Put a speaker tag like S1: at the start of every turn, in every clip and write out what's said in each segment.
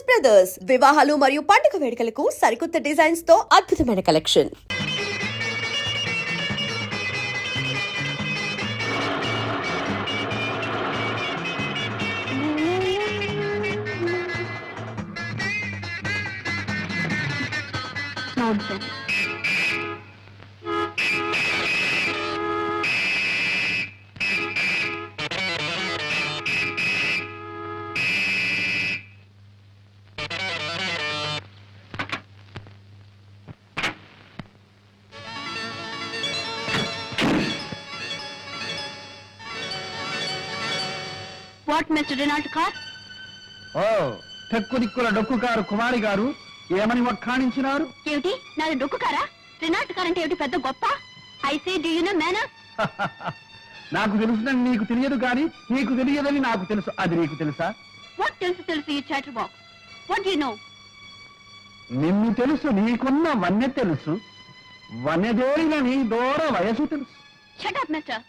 S1: Brothers వివాహాలు మరియు పండుగ వేడుకలకు సరికొత్త డిజైన్స్ తో అద్భుతమైన collection.
S2: What mister Renault car?
S3: ఓ టెక్కు దిక్కుల డొక్కు కారు కుమారి గారు ఏమని వక్కాణించినారు?
S2: ఏమిటి నాది డొక్కు కారా? రెనాల్ట్ కార్ అంటే ఏమిటి పెద్ద గొప్ప? I say do you know manners?
S3: నాకు తెలుసునని నీకు తెలియదు కానీ నీకు తెలియదని నాకు తెలుసు. అది నీకు తెలుసా?
S2: వాట్ తెలుసు you chatter box. What do you know?
S3: నిన్ను తెలుసు, నీకున్న వన్నె తెలుసు, వన్నెదేరిన నీ దూర వయసు తెలుసు.
S2: Shut up mister.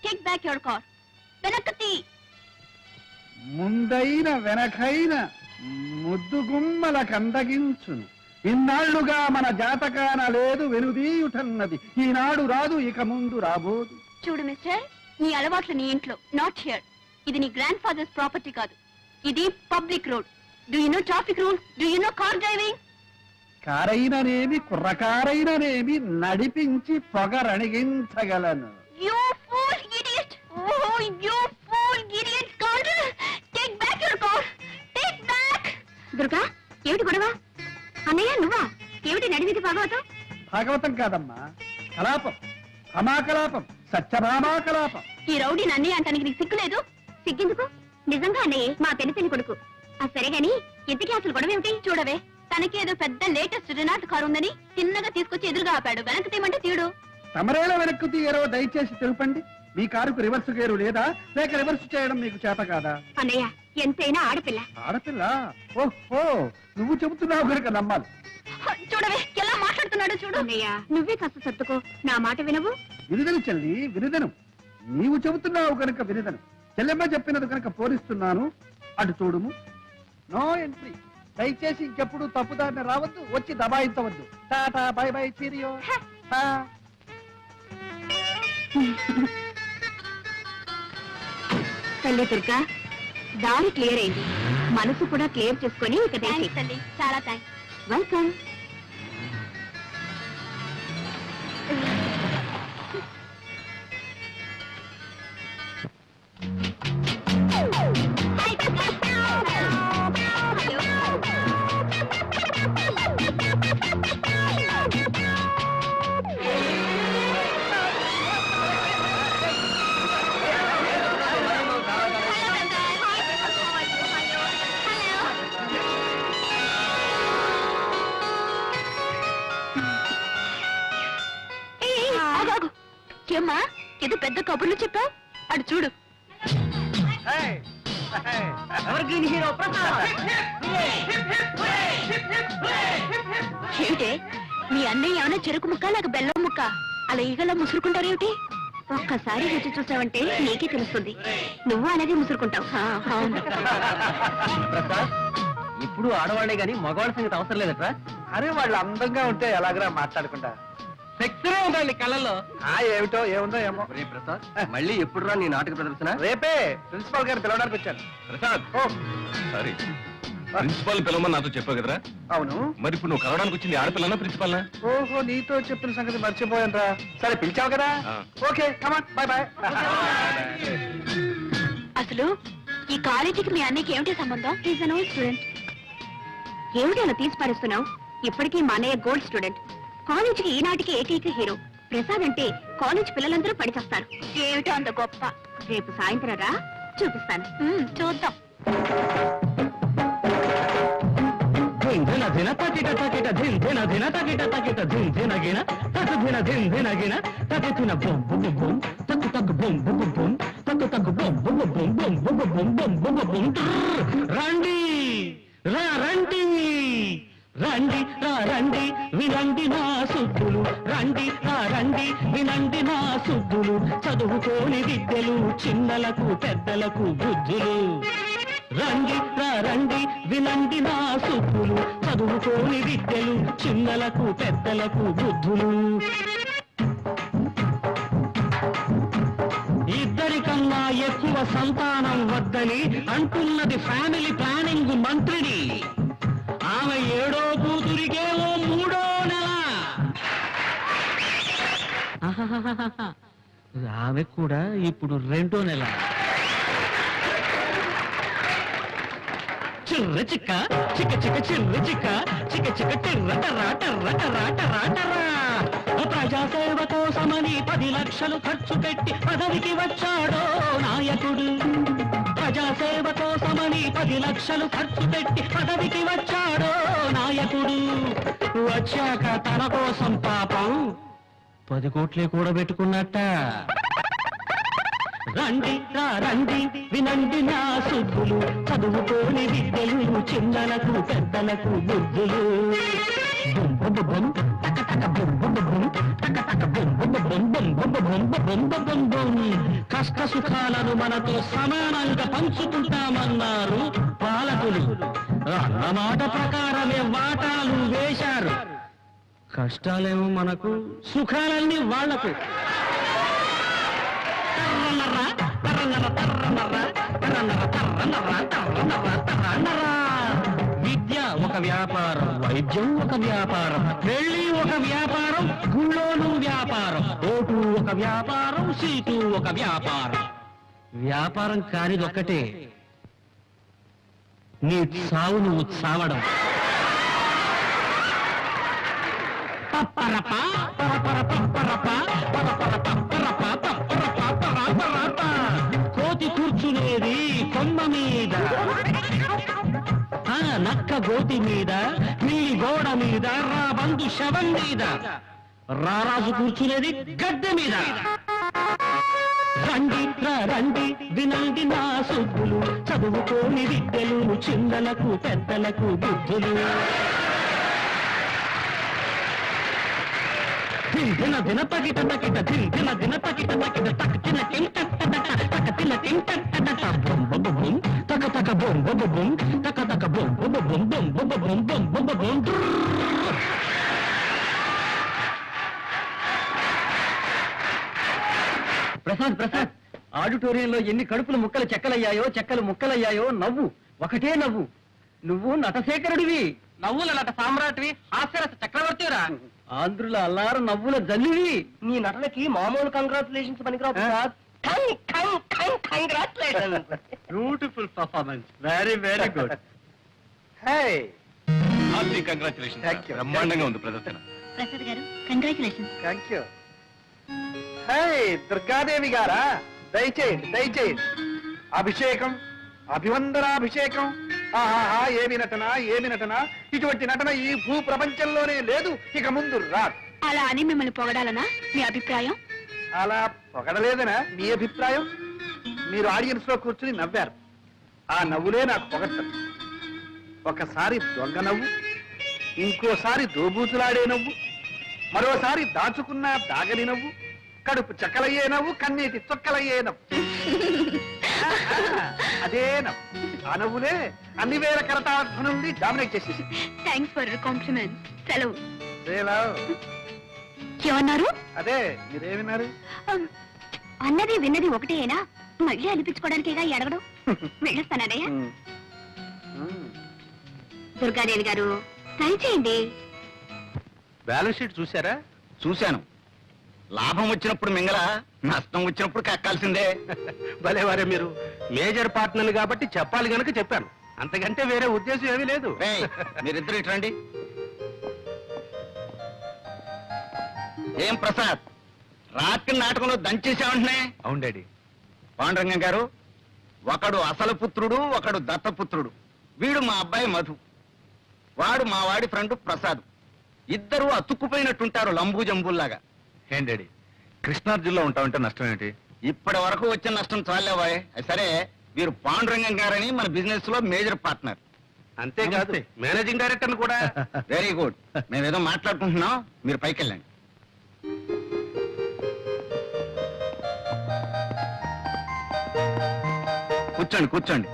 S2: Take back your car. వెనక్కి
S3: ముందైన వెనకైన ముద్దు గుమ్మల కందగించును. ఇన్నాళ్లుగా మన జాతకాన లేదు వెనుదీయుటన్నది, ఈనాడు రాదు ఇక ముందు రాబోదు.
S2: చూడు మిస్టర్, నీ అలవాట్లు నీ ఇంట్లో, నాట్ హియర్. ఇది నీ గ్రాండ్ ఫాదర్స్ ప్రాపర్టీ కాదు, ఇది public road. Do you know traffic rule? Do you know car driving?
S3: కారైననేమి కుర్రకారైననేమి నడిపించి పొగరణిగించగలను.
S2: You fool idiot! Oh, you fool idiot! Scoundrel! Take back your car! Take back! Durga, ఏమిటి గొడవ? అన్నయ్య నువ్వా? ఏమిటి నడిమిది భాగవతం?
S3: భాగవతం కాదమ్మా, కలాపం, హమాకలాపం, సత్యభామాకలాపం.
S2: ఈ రౌడీ అన్నయ్య అంటానికి నీకు సిగ్గులేదు? సిగ్గెందుకు? నిజంగా అన్నయ్య మా పెనిపెని కొడుకు. సరే గాని ఇంతకీ అసలు గొడవ ఏమిటి? చూడవే, తనకి ఏదో పెద్ద లేటెస్ట్ రెనాల్ట్ కారు ఉందని చిన్నగా తీసుకొచ్చి ఎదురుగా ఆపాడు. వెనక్కి తీయమంటే తీయడు.
S3: తమరేలా వెనక్కు తీయరో దయచేసి తెలుపండి. మీ కారుకు రివర్స్ గేరు లేదా, లేక రివర్స్ చేయడం మీకు చేత కాదా?
S2: అన్నయ్య ఎంతైనా ఆడపిల్ల.
S3: ఆడపిల్ల? ఓహో, నువ్వు చెబుతున్నావు కనుక నమ్మాలి.
S2: చూడవే ఎలా మాట్లాడుతున్నాడు చూడు. అన్నయ్య నువ్వే కాస్త సర్దుకో, నా మాట వినవు.
S3: వినుదను చెల్లి, వినుదను. నీవు చెబుతున్నావు కనుక వినుదను. చెల్లెమ్మ చెప్పినది కనుక పోలిస్తున్నాను. అటు చూడుము. No entry. దయచేసి ఇంకెప్పుడు తప్పుదారిని రావద్దు, వచ్చి దబాయించవద్దు. Tata bye bye cheerio.
S2: తల్లి దుర్గా, దారి క్లియర్ అయింది. మనసు కూడా క్లియర్ చేసుకొని ఇక తల్లి. చాలా థ్యాంక్స్. వెల్కమ్. ఏమ్మా ఏదో పెద్ద కబుర్లు చెప్పావు? అటు చూడు. ఏమిటే మీ అన్నయ్య ఏమైనా చెరుకు ముక్క లేక బెల్లం ముక్క అలా ఈగలా ముసురుకుంటారేమిటి? ఒక్కసారి రుచి చూసావంటే నీకే తెలుస్తుంది. నువ్వు అలాగే ముసురుకుంటావు.
S4: ఇప్పుడు ఆడవాళ్లే గాని మగవాళ్ళ సంగతి అవసరం లేదట్రా.
S3: అరే వాళ్ళు అందంగా ఉంటే ఎలాగరా మాట్లాడుకుంటా.
S4: సెక్సరే ఉండాలి కళ్ళల్లో.
S3: ఏమిటో ఏముందో ఏమో.
S4: ప్రసాద్, మళ్ళీ ఎప్పుడు రా నీ నాటక ప్రదర్శన?
S3: రేపే ప్రిన్సిపాల్ గారు పిలవడానికి వచ్చాను.
S5: ప్రసాద్, సారీ, ప్రిన్సిపాల్ పిలవమని నాతో చెప్పావు కదరా?
S3: అవును.
S5: మరి ఇప్పుడు నువ్వు కలవడానికి వచ్చింది ఆడపిల్లనా ప్రిన్సిపాల్?
S3: ఓహో, నీతో చెప్పిన సంగతి మర్చిపోయాను రా. సరే పిలిచావు కదా, ఓకే కమాన్, బై బై.
S2: అసలు ఈ కాలేజీకి మీ అన్నయ్యకి ఏమిటి సంబంధం? Is an old student. ఏమిటి అలా తీసి పారేస్తున్నావు? ఇప్పటికీ మా అన్నయ్య గోల్డ్ స్టూడెంట్. కాలేజీకి ఈనాటికి ఏకైక హీరో. ప్రసాద్ అంటే కాలేజ్ పిల్లలందరూ పడిచేస్తారు. ఏమిటో అంత గొప్ప. రేపు సాయంత్రం రా, చూపిస్తాను. చూద్దాం.
S4: రండి రండి రండి రండి వినండి నా సుద్దులు. రండి రండి వినండి నా సుద్దులు. చదువుకోని విద్యలు చిన్నలకు పెద్దలకు బుద్ధులు.
S6: రండి రండి వినండి నా సుబ్బులు, చదువుకోని విద్యలు చిన్నలకు పెద్దలకు బుద్ధులు. ఇద్దరికన్నా ఎక్కువ సంతానం వద్దని అంటున్నది ఫ్యామిలీ ప్లానింగ్ మంత్రిని. ఆమె 7వ కూతురికేమో 3వ నెల. ఆహాహాహాహా. ఆమె కూడా ఇప్పుడు 2వ నెల. చిర్ర చిక్క చిక్క చిక్క చిర్ర చిక్క చిక్క చిక్క టిర్ర టర్రా టర్ర టర్రా టర్రా టర్రా. ప్రజాసేవ కోసమని 10 లక్షలు ఖర్చు పెట్టి పదవికి వచ్చాడో నాయకుడు. ప్రజాసేవ కోసమని 10 లక్షలు ఖర్చు పెట్టి పదవికి వచ్చాడో నాయకుడు. వచ్చాక తన కోసం పాపం 10 కోట్లే కూడబెట్టుకున్నట్ట. రండి రండి వినండి నా సుబ్బులు, చదువుకోని విద్యలు చిన్నలకు పెద్దలకు బుద్ధులు. కష్ట సుఖాలను మనతో సమానంగా పంచుకుంటామన్నారు పాలకులు. అన్నమాట ప్రకారమే వాటాలు వేశారు. కష్టాలేమో మనకు, సుఖాలన్నీ వాళ్లకు. విద్య ఒక వ్యాపారం, వైద్యం ఒక వ్యాపారం, పెళ్లి ఒక వ్యాపారం, గుళ్ళోను వ్యాపారం, ఓటు ఒక వ్యాపారం, సీటు ఒక వ్యాపారం. వ్యాపారం కానిదొక్కటే, నీ సావు నువ్వు చావడం. పప్పరప పరపర పప్పరప పరపర పప్పరప పప్పరప పరపరప. కోతి కూర్చునేది కొమ్మ మీద, నక్క గోతి మీద, పిల్లి గోడ మీద, రాబందు శవం మీద, రారాజు కూర్చునేది గద్దె మీద. రండి రండి వినండి నా సుబ్బులు, చదువుకోని విద్యలు చిన్నలకు పెద్దలకు బుద్ధులు. దిన దిన పకిట నకిట దిన దిన పకిట నకిట తక తిన కింట తక తిన కింట బొం బొం బొం తక తక బొం బొం బొం తక తక బొం బొం బొం బొం బొం బొం బొం బొం బొం.
S4: ప్రసాద్ ప్రసాద్, ఆడిటోరియంలో ఎన్ని కడుపులు ముక్కలు చెక్కలయ్యాయో, చెక్కలు ముక్కలయ్యాయో. నవ్వు ఒకటే నవ్వు. నువ్వు నటశేఖరుడివి, నవ్వుల నట సామ్రాట్వి, హాస్యరస చక్రవర్తిరా, ఆంధ్రుల అల్లారు నవ్వుల జల్లువి. నీ నటనకి మామూలు కంగ్రాచులేషన్స్ పనికిరావు Prasad. Beautiful performance, very very good.
S5: Congratulation.
S3: Thank you.
S5: బ్రహ్మాండంగా ఉంది ప్రదర్శన.
S2: ప్రసాద్ గారు కంగ్రాచులేషన్స్.
S3: Thank you. దుర్గాదేవి గారా, దయచేయండి దయచేయండి. అభిషేకం, అభివందనాభిషేకం. ఆహాహా, ఏమి నటన ఏమి నటన. ఇటువంటి నటన ఈ భూ ప్రపంచంలోనే లేదు, ఇక ముందు రాదు.
S2: అలా అని మిమ్మల్ని పొగడాలనా మీ అభిప్రాయం?
S3: అలా పొగడలేదనా మీ అభిప్రాయం? మీరు ఆడియన్స్ లో కూర్చుని నవ్వారు, ఆ నవ్వులే నాకు పొగట్టదు. ఒకసారి దొంగ నవ్వు, ఇంకోసారి దోబూతులాడే నవ్వు, మరోసారి దాచుకున్న దాగని నవ్వు, కడుపు చక్కలయ్యే నవ్వు, కన్నీటి చొక్కలయ్యే నవ్వు. అదే నవ్వు, ఆ నవ్వులే అన్ని వేల కరతార్థ నుండి డామినేట్ చేసేసి.
S2: Thanks for compliment. సెలవు. ఏమన్నారు?
S3: అదే మీరేమిన్నారు?
S2: అన్నది విన్నది ఒకటేనా? మళ్ళీ అనిపించుకోవడానికేగా అడగడం. వెళ్ళొస్తానయ్యా. దుర్గాదేవి గారు ట్రై చేయండి.
S3: బ్యాలెన్స్ షీట్ చూసారా?
S5: చూశాను. లాభం వచ్చినప్పుడు మింగల, నష్టం వచ్చినప్పుడు కక్కాల్సిందే.
S3: భలేవారే మీరు. మేజర్ పార్ట్నర్ కాబట్టి చెప్పాలి గనక చెప్పాను, అంతకంటే వేరే ఉద్దేశం ఏమీ లేదు.
S5: రేయ్, మీరిద్దరు ఇటు రండి. ఏం ప్రసాద్, రాత్రి నాటకంలో దంచేసామంటున్నా?
S3: అవును డాడీ.
S5: పాండురంగం గారు, ఒకడు అసలు పుత్రుడు, ఒకడు దత్తపుత్రుడు. వీడు మా అబ్బాయి మధు, వాడు మా వాడి ఫ్రెండ్ ప్రసాద్. ఇద్దరు అతుక్కుపోయినట్టుంటారు, లంబూ జంబుల్లాగా.
S3: ఏం డాడీ, కృష్ణార్జున్లో ఉంటామంటే నష్టం ఏంటి?
S5: ఇప్పటి వరకు వచ్చిన నష్టం చాలేవాయ్. సరే, వీరు పాండురంగం గారని మన బిజినెస్ లో మేజర్ పార్ట్నర్.
S3: అంతేకాదు మేనేజింగ్ డైరెక్టర్ కూడా.
S5: Very good. మేమేదో మాట్లాడుకుంటున్నాం, మీరు పైకి వెళ్ళండి. కూర్చోండి కూర్చోండి.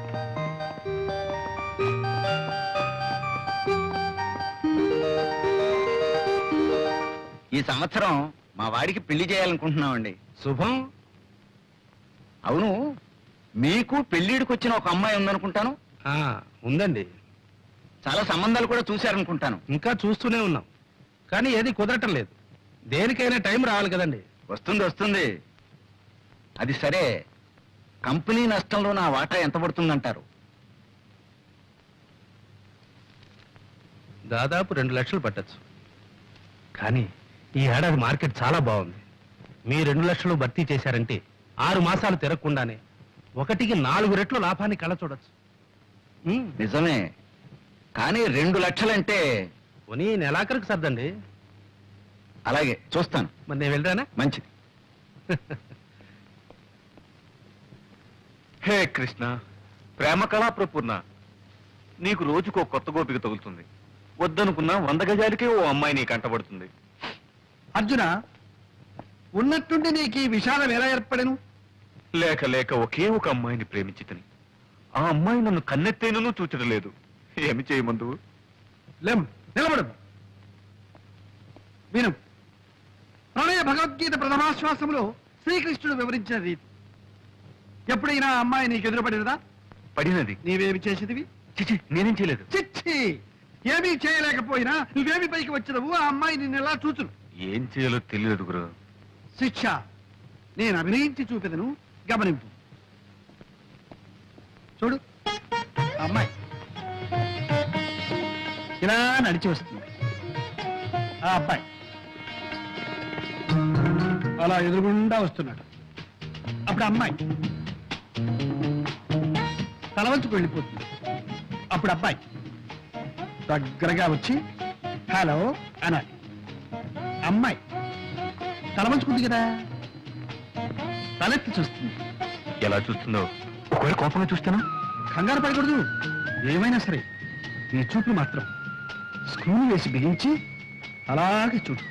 S5: ఈ సంవత్సరం మా వాడికి పెళ్లి చేయాలనుకుంటున్నామండి.
S7: శుభం.
S5: అవును, మీకు పెళ్లిడికి వచ్చిన ఒక అమ్మాయి ఉందనుకుంటాను.
S7: ఆ, ఉందండి.
S5: చాలా సంబంధాలు కూడా చూశారనుకుంటాను.
S7: ఇంకా చూస్తూనే ఉన్నాం, కానీ ఏది కుదరటం లేదు. దేనికైనా టైం రావాలి కదండి.
S5: వస్తుంది వస్తుంది. అది సరే, కంపెనీ నష్టంలో నా వాటా ఎంత పడుతుందంటారు?
S7: దాదాపు 2 లక్షలు పట్టచ్చు. కానీ ఈ ఏడాది మార్కెట్ చాలా బాగుంది. మీ 2 లక్షలు భర్తీ చేశారంటే 6 మాసాలు తిరగకుండానే 1కి 4 రెట్లు లాభాన్ని కళ్ళ చూడొచ్చు.
S5: నిజమే, కానీ 2 లక్షలంటే
S7: పోనీ నెలాఖరికి సర్దండి.
S5: అలాగే చూస్తాను.
S7: మరి నేను వెళ్ళరానా?
S5: మంచిది.
S8: హే కృష్ణ, ప్రేమ కళా ప్రపూర్ణ, నీకు రోజుకో కొత్త గోపిక తగులుతుంది. వద్దనుకున్నా 100 గజాలకే ఓ అమ్మాయి నీ కంటబడుతుంది.
S3: అర్జున, ఉన్నట్టుండి నీకు ఈ విషాదం ఎలా ఏర్పడను?
S8: లేక లేక ఒకే ఒక అమ్మాయిని ప్రేమించితని ఆ అమ్మాయి నన్ను కన్నెత్తేనూ చూచడలేదు. ఏమి చేయమందువు?
S3: లేం, నిలబడు. విను. ప్రణయ భగవద్గీత ప్రథమాశ్వాసంలో శ్రీకృష్ణుడు వివరించిన రీతి. ఎప్పుడైనా ఆ అమ్మాయి నీకు ఎదురుపడినదా?
S8: పడినది.
S3: నీవేమి చేసేదివి?
S8: చిచి, నేనేం చేయలేదు.
S3: చిచ్చి, ఏమీ చేయలేకపోయినా నువ్వేమి పైకి వచ్చినవు? ఆ అమ్మాయి నిన్ను ఎలా చూచును?
S8: ఏం చేయాలో తెలియదు గురు.
S3: శిక్ష నేను అభినయించి చూపెదను, గమనింపు. చూడు, ఆ అమ్మాయి ఇలా నడిచి వస్తుంది. ఆ అబ్బాయి అలా ఎదురుగుండా వస్తున్నాడు. అప్పుడు అమ్మాయి తలవంచుకు వెళ్ళిపోతుంది. అప్పుడు అబ్బాయి దగ్గరగా వచ్చి హలో అనాలి. అమ్మాయి తలవంచుకుంది కదా, తలెత్తి చూస్తుంది.
S8: ఎలా చూస్తుందో? ఒకవేళ కోపంగా చూస్తానా?
S3: కంగారు పడకూడదు. ఏమైనా సరే ఈ చూపులు మాత్రం స్క్రూలు వేసి బిగించి అలాగే చూడు,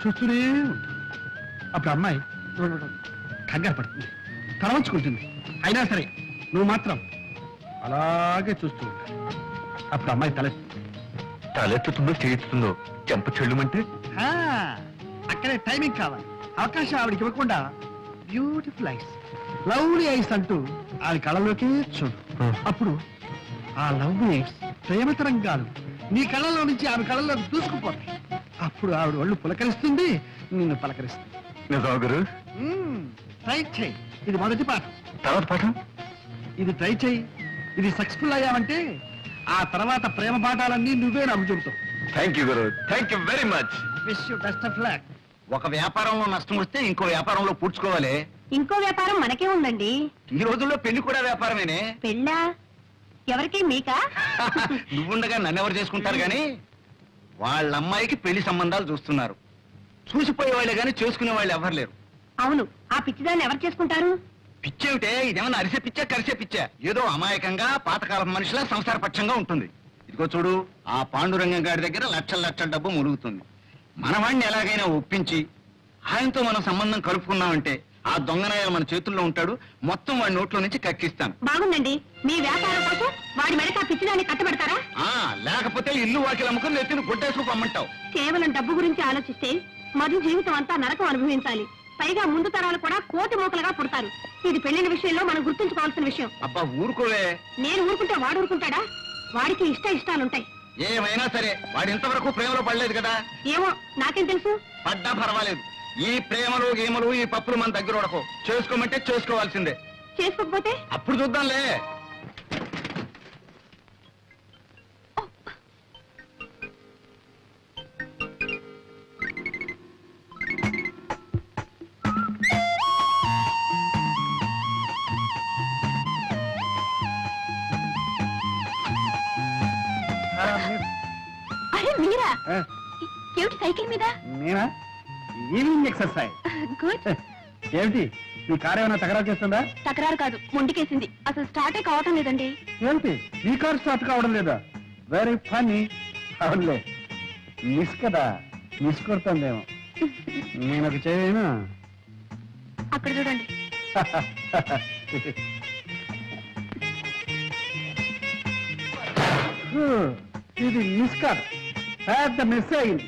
S3: చూస్తూనే ఉంటుంది. అప్పుడు అమ్మాయి కంగారు పడుతుంది, తలవంచుకుంటుంది. అయినా సరే నువ్వు మాత్రం అలాగే చూస్తూ ఉంటావు. అప్పుడు అమ్మాయి
S8: తలెత్తుతుందో చేయిస్తుందో చెంప చెల్లుమంటే
S3: ఆ, అక్కడే టైమింగ్ కావాలి. అవకాశం ఆవిడకి ఇవ్వకుండా బ్యూటిఫుల్ ఐస్, లవ్లీ ఐస్ అంటూ ఆవిడ కళ్ళలోకి చూడు. అప్పుడు ఆ లవ్లీ ఐస్ ప్రేమ తరంగాలు నీ కళ్ళలో నుంచి ఆమె కళ్ళలోకి దూసుకుపోతాయి. అప్పుడు ఆవిడ ఒళ్ళు పులకరిస్తుంది, నిన్ను పలకరిస్తుంది.
S8: నిజమా గురు?
S3: ట్రై చేయి. ఇది మొదటి పాఠం.
S8: తర్వాత పాఠం?
S3: ఇది ట్రై చేయి. ఇది సక్సెస్ఫుల్ అయ్యావంటే ఆ తర్వాత ప్రేమ పాఠాలన్నీ నువ్వే నాకు చెబుతావు.
S8: Thank you guru, thank you very much.
S3: Wish you best of luck.
S5: ఒక వ్యాపారంలో నష్టం వస్తే ఇంకో వ్యాపారంలో పూడ్చుకోవాలి.
S2: ఇంకో వ్యాపారం మనకే ఉందండి.
S5: ఈ రోజుల్లో పెళ్లి కూడా వ్యాపారమేనే.
S2: పెళ్ళా? ఎవరికి? మీకా?
S5: నువ్వుండగా నన్నెవరు చేసుకుంటారు గాని వాళ్ళ అమ్మాయికి పెళ్లి సంబంధాలు చూస్తున్నారు. చూసిపోయే వాళ్ళే గాని చేసుకునే వాళ్ళు ఎవరు లేరు.
S2: అవును, ఆ పిచ్చిదాన్ని ఎవరు చేసుకుంటారు?
S5: పిచ్చేమిటే, ఇదేమన్నా అరిసే పిచ్చా కరిసే పిచ్చా? ఏదో అమాయకంగా పాతకాలం మనిషిలా సంసారపక్షంగా ఉంటుంది. ఇదిగో చూడు, ఆ పాండురంగం గారి దగ్గర లక్షల లక్షల డబ్బు ములుగుతుంది. మనవాణ్ణి ఎలాగైనా ఒప్పించి ఆయనతో మనం సంబంధం కలుపుకున్నామంటే ఆ దొంగనాయాలు మన చేతుల్లో ఉంటాడు. మొత్తం వాడి నోట్లో నుంచి కక్కిస్తాను.
S2: బాగుందండి. మీ వ్యాపారం కోసం వాడి మెడక పిచ్చిదాన్ని కట్టబెడతారా?
S5: లేకపోతే ఇల్లు వాకిలు అమ్ముకుని నెత్తిని గుడ్డేసుకు అమ్మంటావు.
S2: కేవలం డబ్బు గురించి ఆలోచిస్తే మధు జీవితం అంతా నరకం అనుభవించాలి. పైగా ముందు తరాలు కూడా కోటి మూకలుగా పుడతారు. ఇది పెళ్లిన విషయంలో మనం గుర్తుంచుకోవాల్సిన విషయం.
S5: అబ్బా ఊరుకోవే.
S2: నేను ఊరుకుంటే వాడు ఊరుకుంటాడా? వాడికి ఇష్టాలుంటాయి.
S5: ఏమైనా సరే వాడు ఇంతవరకు ప్రేమలో పడలేదు కదా.
S2: ఏమో, నాకేం తెలుసు.
S5: పడ్డా పర్వాలేదు. ఈ ప్రేమలు గేమలు ఈ పప్పులు మన దగ్గర ఉడకో. చేసుకోమంటే చేసుకోవాల్సిందే.
S2: చేసుకోకపోతే
S5: అప్పుడు చూద్దాంలే.
S2: అరే మీరా? ఏమిటి సైకిల్ మీద?
S3: నేనా? Evening exercise.
S2: గుడ్.
S3: ఏమిటి, నీ కారు ఏమైనా తగరా చేస్తుందా?
S2: తకరారు కాదు, ముందుకేసింది. అసలు స్టార్టే కావటం లేదండి.
S3: ఏమిటి, నీ కారు స్టార్ట్ కావడం లేదా? Very funny. అవునులే, మిస్ కదా, మిస్ కొడుతుందేమో. నేను ఒక చేయను.
S2: అక్కడ చూడండి.
S3: ఇది మిస్ కాదు, పెద్ద మిస్ అయింది.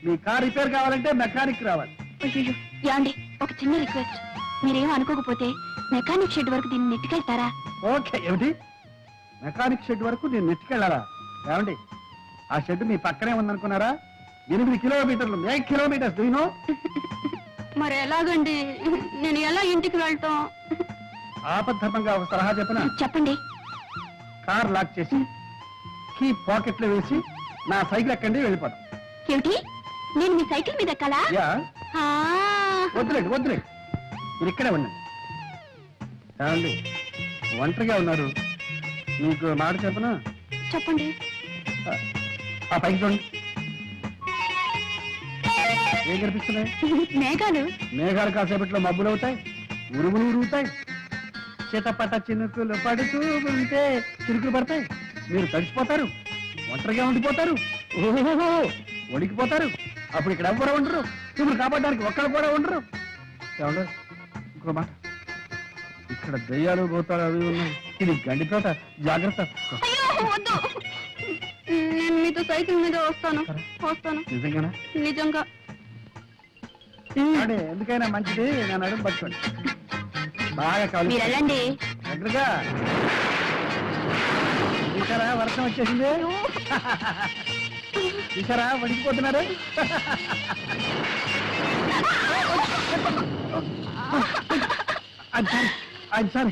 S3: మీ కార్ రిపేర్ కావాలంటే మెకానిక్ రావాలి.
S2: అయ్యో యాండి, ఒక చిన్న రిక్వెస్ట్. మీరేం అనుకోకపోతే మెకానిక్ షెడ్ వరకు దీన్ని నెట్టుకెళ్తారా?
S3: ఓకే. ఏమిటి, మెకానిక్ షెడ్ వరకు నేను నెట్టుకెళ్ళాలా? ఏమండి, ఆ షెడ్ మీ పక్కనే ఉందనుకున్నారా? 8 కిలోమీటర్లు, 8 కిలోమీటర్స్. దూనో
S2: మరి ఎలాగండి, నేను ఎలా ఇంటికి వెళ్తాం?
S3: ఆపద్ధర్మంగా ఒక సలహా చెప్పనా?
S2: చెప్పండి.
S3: కార్ లాక్ చేసి కీ పాకెట్ లో వేసి నా సైకిల్ ఎక్కండి, వెళ్ళిపోతాం.
S2: ఏమిటి, నేను మీ సైకిల్ మీద ఎక్కాలా?
S3: యా,
S2: ఆ,
S3: వద్దులేండి వద్దులేండి, మీరు ఇక్కడే ఉండండి. ఏమండి, ఒంటరిగా ఉన్నారు, మీకు మాట చెప్పనా?
S2: చెప్పండి.
S3: ఆ పైకి చూడండి, ఏం కనిపిస్తున్నాయి?
S2: మేఘాలు.
S3: మేఘాలు కాసేపట్లో మబ్బులు అవుతాయి, ఉరుములు ఉరుగుతాయి, చిటపట చినుకులు పడుతూ ఉంటే చినుకులు పడతాయి, మీరు తడిసిపోతారు, ఒంటరిగా ఉండిపోతారు, ఓహో వణికిపోతారు. అప్పుడు ఇక్కడ ఎవ్వరు ఉండరు, ఇప్పుడు కాపాడడానికి ఒక్కరు కూడా ఉండరు. ఏమండి, ఇంకో మాట, ఇక్కడ దయ్యాలు పోతారు అవి ఉన్నాయి, ఇది గండి తోట, జాగ్రత్త.
S2: అయ్యో, వద్దు. నేను మీతో సైకిల్ మీద వస్తాను.
S3: నిజంగానా?
S2: నిజంగా.
S3: అంటే ఎందుకైనా మంచిది, నేను అడుగు పట్టుకోండి, బాగా కావాలి.
S2: మీరు వెళ్ళండి.
S3: దగ్గరగా చూసారా, వర్షం వచ్చేసింది. చూసారా, వణికిపోతున్నారు.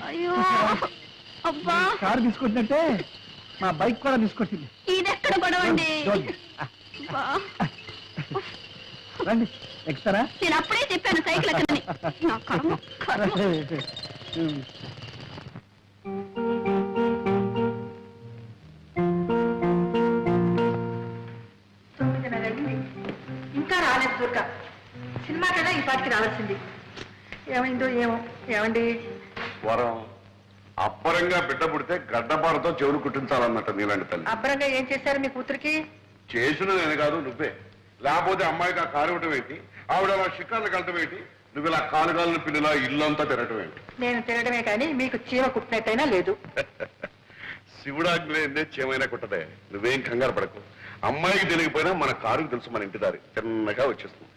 S2: అయ్యో, అబ్బా,
S3: కారు తీసుకొచ్చినట్టే మా బైక్ కూడా తీసుకొచ్చింది.
S2: ఇదెక్కడ గొడవండి? అబ్బా.
S3: రండి, ఎక్కుతారా?
S2: నేను అప్పుడే చెప్పాను సైకిల్ ఎక్కడని. నా కర్మ, కర్మ.
S9: ఇంకా రాలేదు దుర్గ. సినిమా కదా ఈ పాటికి రావాల్సింది. ఏమైందో ఏమో. ఏమండి,
S10: వరం అబ్బరంగా బిడ్డ పుడితే గడ్డపారతో చెవులు కుట్టించాలన్నట్టు నీలాంటి తల్లి.
S9: అబ్బరంగా ఏం చేశారు మీ కూతురికి?
S10: చేసిన నేను కాదు, నువ్వే. లేకపోతే అమ్మాయికి ఆ కాలు ఇవ్వటం ఏంటి, ఆవిడ అలా షికార్లు కలటం ఏంటి, నువ్వు ఇలా కాలుగాలిన పిల్లలా ఇల్లంతా తిరగటం ఏంటి?
S9: నేను తినడమే కానీ మీకు చీమ కుట్టినట్టయినా లేదు.
S10: శివుడాగ్నేందే చేమైనా కుట్టదే, నువ్వేం కంగారు పడకు. అమ్మాయికి తెలియకపోయినా మన కారుకు తెలుసు, మన ఇంటి దారి చిన్నగా వచ్చేస్తుంది.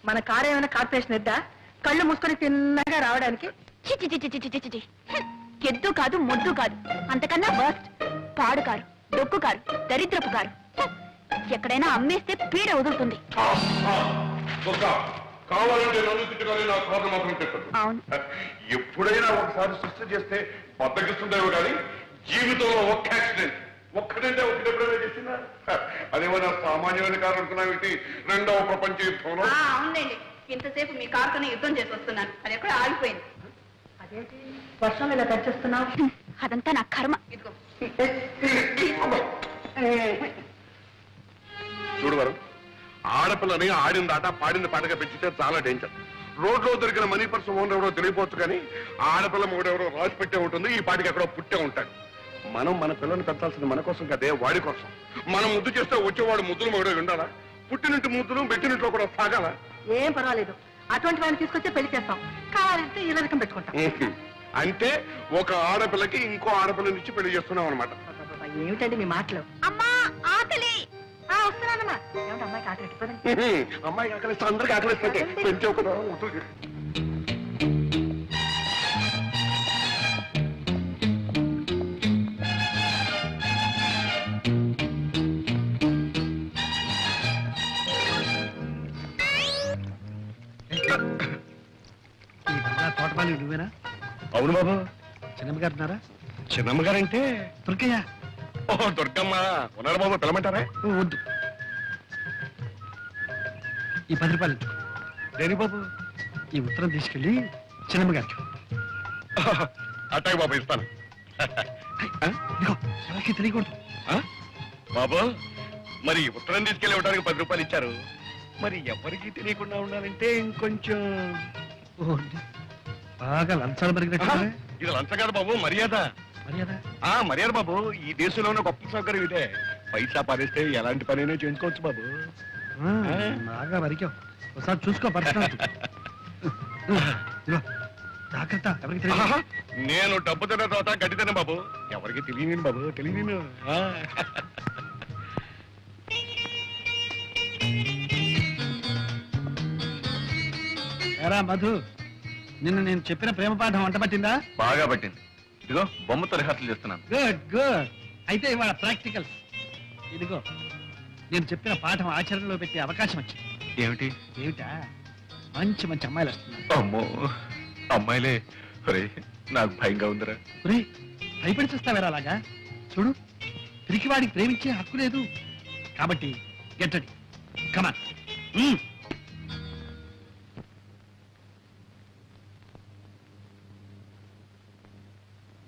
S9: మన కారు ఏమైనా కార్పొరేషన్ ఎద్దా? కళ్ళు మూసుకొని తిన్నగా రావడానికి.
S2: చిచి చిచి చిచి చిచి చిచి. ఎద్దు కాదు, మొద్దు కాదు, అంతకన్నా వర్స్ట్. పాడు కారు, డొక్కు కారు, దరిద్రపు కారు. ఎక్కడైనా అమ్మేస్తే పీడ వదులుతుంది.
S10: కావాలంటే నన్ను తిట్టుకొని నా కారు మాత్రం తిట్టదు.
S2: అవును.
S10: ఎప్పుడైనా ఒకసారి సృష్టి చేస్తే బద్దకిస్తుందేమో కానీ జీవితంలో ఒక్క యాక్సిడెంట్, ఒక్కడంటే ఒకటి ఎప్పుడైనా చేసిందా? అదేమన్నా సామాన్యమైన కారు అనుకున్నావు, రెండవ ప్రపంచ యుద్ధంలో.
S9: అవునండి, ఇంతసేపు మీ కారుతోనే యుద్ధం చేసి వస్తున్నాను, అది ఎక్కడ ఆగిపోయింది. అదేంటి వర్షం ఇలా తెచ్చేస్తున్నావు?
S2: అదంతా నా కర్మ.
S9: ఇదిగో.
S10: చూడు వరం, ఆడపిల్లని ఆడిన దాట పాడిన పాటగా పెంచితే చాలా డేంజర్. రోడ్లో దొరికిన మనీ పర్సన్ ఓనర్ ఎవరో తెలియపోవచ్చు కానీ ఆడపిల్ల మొగుడెవరో రాసి పెట్టే ఉంటుంది, ఈ పాటికి ఎక్కడో పుట్టే ఉంటాడు. మనం మన పిల్లల్ని పెంచాల్సింది మన కోసం కదే, వాడి కోసం. మనం ముద్దు చేస్తే వచ్చేవాడు ముద్దులు మొగుడే ఉండాలా? పుట్టినింటి ముద్దులు పెట్టినింట్లో కూడా సాగాల?
S9: ఏం పర్వాలేదు, అటువంటి వాడిని తీసుకొచ్చే పెళ్లి చేస్తాం, కావాలంటే ఈ రకం పెట్టుకుంటాం.
S10: అంటే ఒక ఆడపిల్లకి ఇంకో ఆడపిల్లనిచ్చి పెళ్లి చేస్తున్నాం అనమాట.
S9: ఏమిటండి మీ మాటలు?
S2: అమ్మా, ఆకలి.
S9: వస్తున్నానమ్మా. ఏమిటి అమ్మాయికి ఆకలి ఎట్టిపోదండి?
S10: అమ్మాయికి ఆకలిస్తే అందరికి ఆకలిస్తే పెంచే ఒక
S3: తోటపాలి నువ్వేనా?
S10: అవును బాబు.
S3: చిన్నమ్మ గారు ఉన్నారా?
S10: చిన్నమ్మ గారంటే
S3: దుర్గయ్య.
S10: ఓహో, దుర్గమ్మ ఉన్నారు బాబు, పిలమంటారా?
S3: వద్దు, ఈ 10 రూపాయలు ఇచ్చు.
S10: దేని బాబు?
S3: ఈ ఉత్తరం తీసుకెళ్ళి చిన్నమ్మ గారికి.
S10: అట్టాయి బాబు, ఇస్తాను.
S3: ఇదిగో, ఎవరికి తెలియకూడదు.
S10: బాబు, మరి ఉత్తరం తీసుకెళ్ళి ఇవ్వడానికి 10 రూపాయలు ఇచ్చారు, మరి ఎవరికి తెలియకుండా ఉండాలంటే ఇంకొంచెం.
S3: బాగా లంచాలు పెరిగినట్టు.
S10: ఇది లంచం కాదు బాబు, మర్యాద.
S3: మర్యాద?
S10: మర్యాద బాబు, ఈ దేశంలో ఉన్న గొప్ప సౌకర్యం ఇదే. పైసా పారేస్తే ఎలాంటి పనైనా చేయించుకోవచ్చు బాబు.
S3: బాగా వరికావు, ఒకసారి చూసుకో పర్సనాలిటీ. జాగ్రత్త, ఎవరికి తెలియదు.
S10: నేను డబ్బు తిన్న తర్వాత గడ్డి తిన్న బాబు, ఎవరికి తెలియను బాబు, తెలియను.
S3: ఎరా మధు, నిన్న నేను చెప్పిన ప్రేమ పాఠం వంట పట్టిందా?
S8: బాగా పట్టింది. ఇదిగో బొమ్మతో రిహార్సల్ చేస్తున్నాను.
S3: Good good. అయితే ఇవాళ ప్రాక్టికల్స్. ఇదిగో నేను చెప్పిన పాఠం ఆచరణలో పెట్టే అవకాశం వచ్చింది.
S8: ఏమిటి?
S3: ఏమిటా, మంచి మంచి అమ్మాయిలు వస్తున్నారు.
S8: అమ్మో, అమ్మాయిలే. ఒరే, నాకు భయంగా ఉందిరా.
S3: ఒరేయ్, భయపడి చూస్తావేరా అలాగా? చూడు, పిరికివాడికి ప్రేమించే హక్కు లేదు. కాబట్టి గెట్ రెడీ. కమాన్.